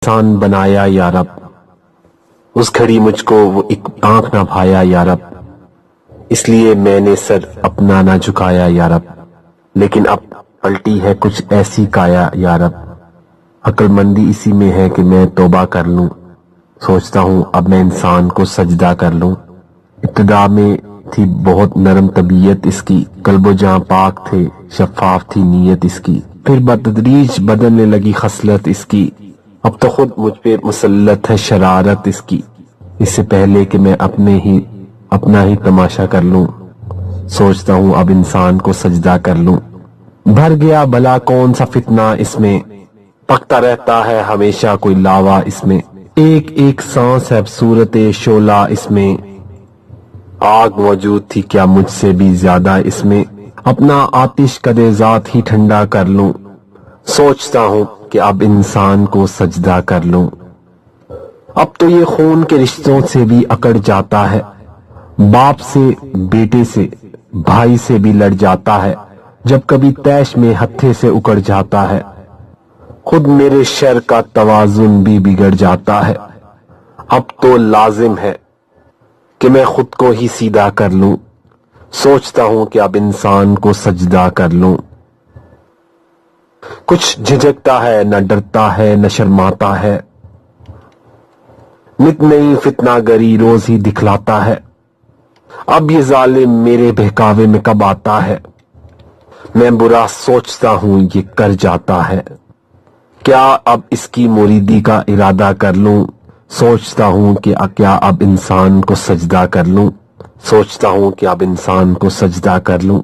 انسان بنایا یا رب، اس گھڑی مجھ کو وہ ایک آنکھ نہ بھایا یا رب، اس لیے میں نے سر اپنا نہ جھکایا یا رب، لیکن اب پلٹی ہے کچھ ایسی کایا یا رب، عقل مندی اسی میں ہے کہ میں توبہ کر لوں، سوچتا ہوں اب میں انسان کو سجدہ کر لوں۔ ابتدا میں تھی بہت نرم طبیعت اس کی، قلب و جاں پاک تھے، شفاف تھی نیت اس کی، پھر بتدریج بدلنے لگی خصلت اس کی، اب تو خود مجھ پہ مسلط ہے شرارت اس کی، اس سے پہلے کہ میں اپنا ہی تماشا کر لوں، سوچتا ہوں اب انسان کو سجدہ کر لوں۔ بھر گیا بھلا کون سا فتنہ اس میں، پکتا رہتا ہے ہمیشہ کوئی لاوا اس میں، ایک ایک سانس ہے صورت شعلہ اس میں، آگ موجود تھی کیا مجھ سے بھی زیادہ اس میں، اپنا آتش قدِ ذات ہی ٹھنڈا کر لوں، سوچتا ہوں کہ اب انسان کو سجدہ کر لوں۔ اب تو یہ خون کے رشتوں سے بھی اکڑ جاتا ہے، باپ سے بیٹے سے بھائی سے بھی لڑ جاتا ہے، جب کبھی طیش میں ہتھے سے اکڑ جاتا ہے، خود میرے شر کا توازن بھی بگڑ جاتا ہے، اب تو لازم ہے کہ میں خود کو ہی سیدھا کر لوں، سوچتا ہوں کہ اب انسان کو سجدہ کر لوں۔ کچھ جھجکتا ہے نہ ڈرتا ہے نہ شرماتا ہے، نت نئی فتنہ گری روز ہی دکھلاتا ہے، اب یہ ظالم میرے بہکاوے میں کب آتا ہے، میں برا سوچتا ہوں یہ کر جاتا ہے، کیا اب اس کی مریدی کا ارادہ کر لوں، سوچتا ہوں کہ کیا اب انسان کو سجدہ کر لوں، سوچتا ہوں کہ اب انسان کو سجدہ کر لوں۔